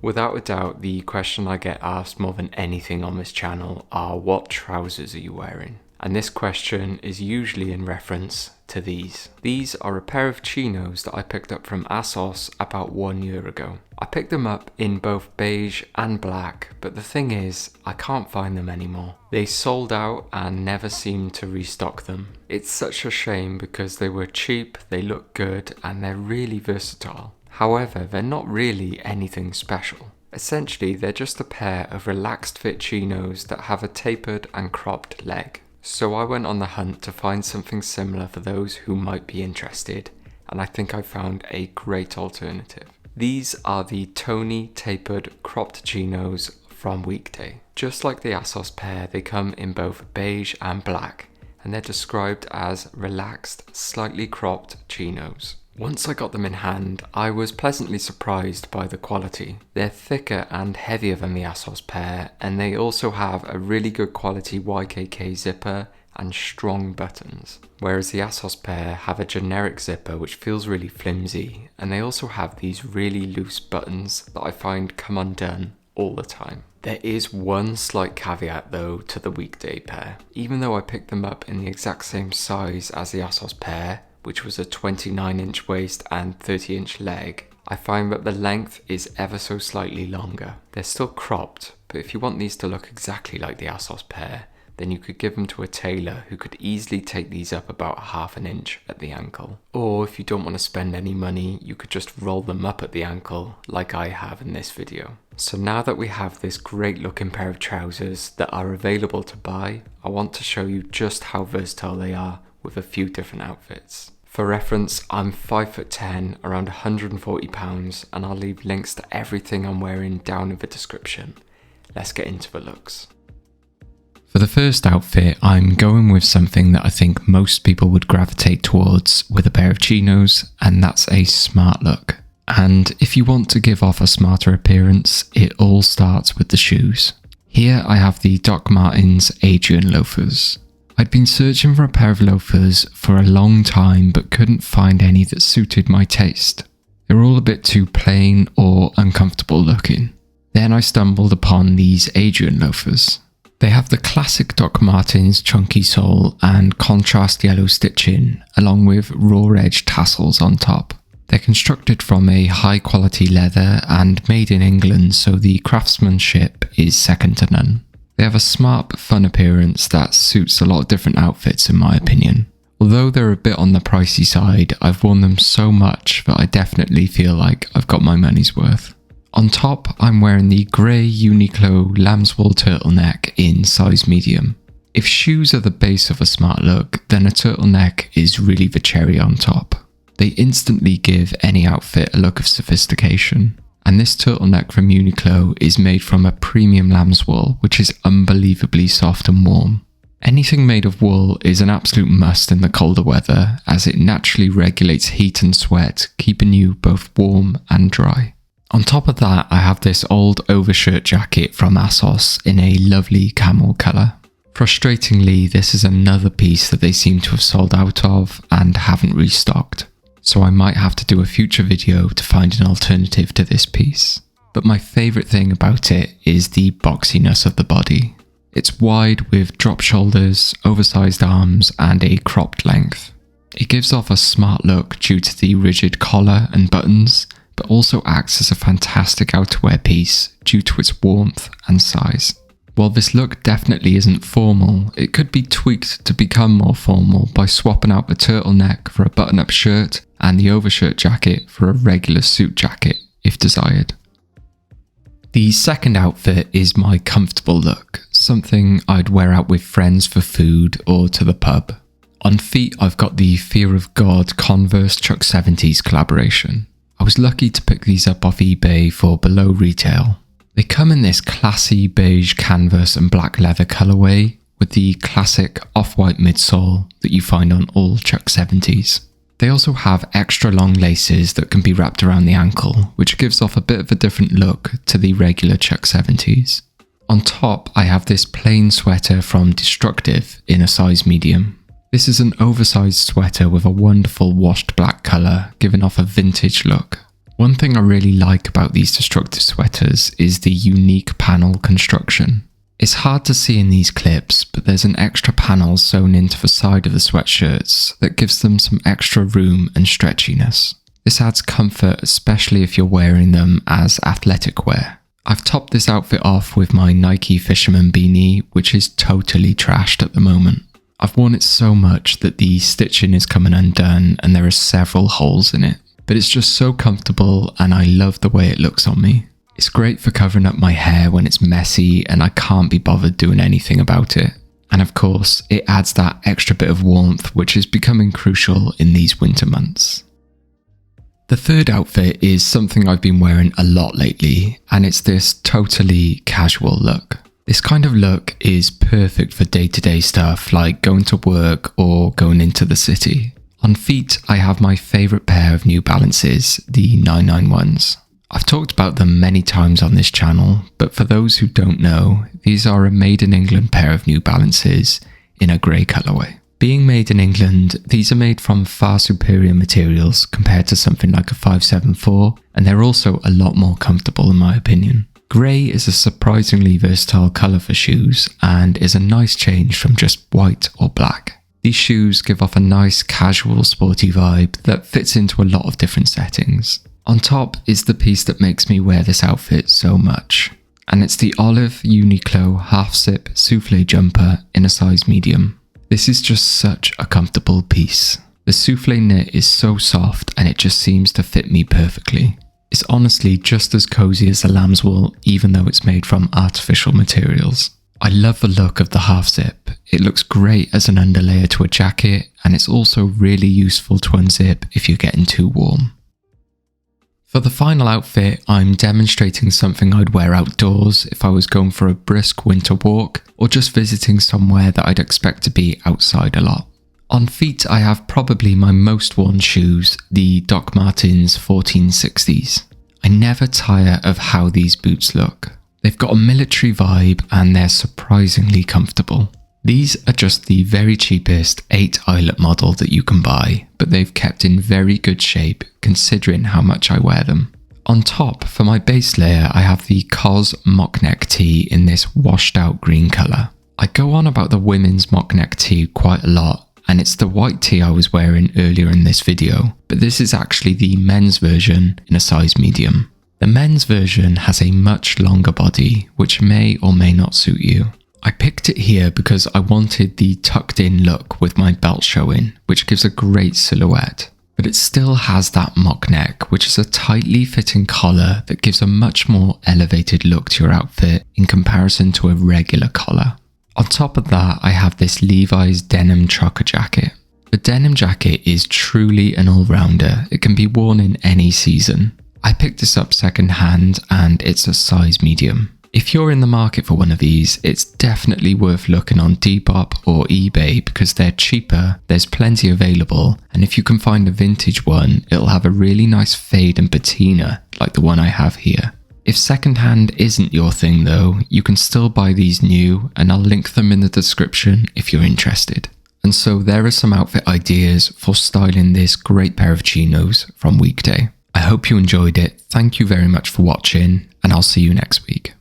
Without a doubt, the question I get asked more than anything on this channel are, what trousers are you wearing? And this question is usually in reference to these. These are a pair of chinos that I picked up from ASOS about 1 year ago. I picked them up in both beige and black, but the thing is, I can't find them anymore. They sold out and never seemed to restock them. It's such a shame because they were cheap, they look good, and they're really versatile. However, they're not really anything special. Essentially, they're just a pair of relaxed fit chinos that have a tapered and cropped leg. So I went on the hunt to find something similar for those who might be interested, and I think I found a great alternative. These are the Tony tapered cropped chinos from Weekday. Just like the ASOS pair, they come in both beige and black, and they're described as relaxed, slightly cropped chinos. Once I got them in hand, I was pleasantly surprised by the quality. They're thicker and heavier than the ASOS pair, and they also have a really good quality YKK zipper and strong buttons. Whereas the ASOS pair have a generic zipper which feels really flimsy, and they also have these really loose buttons that I find come undone all the time. There is one slight caveat though to the Weekday pair. Even though I picked them up in the exact same size as the ASOS pair, which was a 29-inch waist and 30-inch leg, I find that the length is ever so slightly longer. They're still cropped, but if you want these to look exactly like the ASOS pair, then you could give them to a tailor who could easily take these up about ½ an inch at the ankle. Or if you don't want to spend any money, you could just roll them up at the ankle like I have in this video. So now that we have this great looking pair of trousers that are available to buy, I want to show you just how versatile they are with a few different outfits. For reference, I'm 5'10", around 140 pounds, and I'll leave links to everything I'm wearing down in the description. Let's get into the looks. For the first outfit, I'm going with something that I think most people would gravitate towards with a pair of chinos, and that's a smart look. And if you want to give off a smarter appearance, it all starts with the shoes. Here I have the Doc Martens Adrian loafers. I'd been searching for a pair of loafers for a long time but couldn't find any that suited my taste. They were all a bit too plain or uncomfortable looking. Then I stumbled upon these Adrian loafers. They have the classic Doc Martens chunky sole and contrast yellow stitching along with raw edge tassels on top. They're constructed from a high quality leather and made in England, so the craftsmanship is second to none. They have a smart but fun appearance that suits a lot of different outfits in my opinion. Although they're a bit on the pricey side, I've worn them so much that I definitely feel like I've got my money's worth. On top, I'm wearing the grey Uniqlo lambswool turtleneck in size medium. If shoes are the base of a smart look, then a turtleneck is really the cherry on top. They instantly give any outfit a look of sophistication. And this turtleneck from Uniqlo is made from a premium lamb's wool, which is unbelievably soft and warm. Anything made of wool is an absolute must in the colder weather, as it naturally regulates heat and sweat, keeping you both warm and dry. On top of that, I have this old overshirt jacket from ASOS in a lovely camel colour. Frustratingly, this is another piece that they seem to have sold out of and haven't restocked. So I might have to do a future video to find an alternative to this piece. But my favourite thing about it is the boxiness of the body. It's wide with drop shoulders, oversized arms and a cropped length. It gives off a smart look due to the rigid collar and buttons, but also acts as a fantastic outerwear piece due to its warmth and size. While this look definitely isn't formal, it could be tweaked to become more formal by swapping out the turtleneck for a button-up shirt and the overshirt jacket for a regular suit jacket, if desired. The second outfit is my comfortable look, something I'd wear out with friends for food or to the pub. On feet, I've got the Fear of God Converse Chuck 70s collaboration. I was lucky to pick these up off eBay for below retail. They come in this classy beige canvas and black leather colourway with the classic off-white midsole that you find on all Chuck 70s. They also have extra long laces that can be wrapped around the ankle, which gives off a bit of a different look to the regular Chuck 70s. On top, I have this plain sweater from Destructive in a size medium. This is an oversized sweater with a wonderful washed black colour, giving off a vintage look. One thing I really like about these destructive sweaters is the unique panel construction. It's hard to see in these clips, but there's an extra panel sewn into the side of the sweatshirts that gives them some extra room and stretchiness. This adds comfort, especially if you're wearing them as athletic wear. I've topped this outfit off with my Nike Fisherman beanie, which is totally trashed at the moment. I've worn it so much that the stitching is coming undone and there are several holes in it. But it's just so comfortable and I love the way it looks on me. It's great for covering up my hair when it's messy and I can't be bothered doing anything about it. And of course, it adds that extra bit of warmth which is becoming crucial in these winter months. The third outfit is something I've been wearing a lot lately, and it's this totally casual look. This kind of look is perfect for day-to-day stuff like going to work or going into the city. On feet, I have my favourite pair of New Balances, the 991s. I've talked about them many times on this channel, but for those who don't know, these are a made in England pair of New Balances in a grey colourway. Being made in England, these are made from far superior materials compared to something like a 574, and they're also a lot more comfortable in my opinion. Grey is a surprisingly versatile colour for shoes and is a nice change from just white or black. These shoes give off a nice casual sporty vibe that fits into a lot of different settings. On top is the piece that makes me wear this outfit so much, and it's the olive Uniqlo half-zip souffle jumper in a size medium. This is just such a comfortable piece. The souffle knit is so soft and it just seems to fit me perfectly. It's honestly just as cozy as the lamb's wool, even though it's made from artificial materials. I love the look of the half zip. It looks great as an underlayer to a jacket, and it's also really useful to unzip if you're getting too warm. For the final outfit, I'm demonstrating something I'd wear outdoors if I was going for a brisk winter walk or just visiting somewhere that I'd expect to be outside a lot. On feet, I have probably my most worn shoes, the Doc Martens 1460s. I never tire of how these boots look. They've got a military vibe and they're surprisingly comfortable. These are just the very cheapest 8 eyelet model that you can buy, but they've kept in very good shape considering how much I wear them. On top, for my base layer, I have the COS mock neck tee in this washed out green colour. I go on about the women's mock neck tee quite a lot, and it's the white tee I was wearing earlier in this video, but this is actually the men's version in a size medium. The men's version has a much longer body, which may or may not suit you. I picked it here because I wanted the tucked in look with my belt showing, which gives a great silhouette. But it still has that mock neck, which is a tightly fitting collar that gives a much more elevated look to your outfit in comparison to a regular collar. On top of that, I have this Levi's denim trucker jacket. The denim jacket is truly an all-rounder. It can be worn in any season. I picked this up second hand and it's a size medium. If you're in the market for one of these, it's definitely worth looking on Depop or eBay because they're cheaper, there's plenty available, and if you can find a vintage one, it'll have a really nice fade and patina like the one I have here. If secondhand isn't your thing though, you can still buy these new, and I'll link them in the description if you're interested. And so there are some outfit ideas for styling this great pair of chinos from Weekday. I hope you enjoyed it, thank you very much for watching, and I'll see you next week.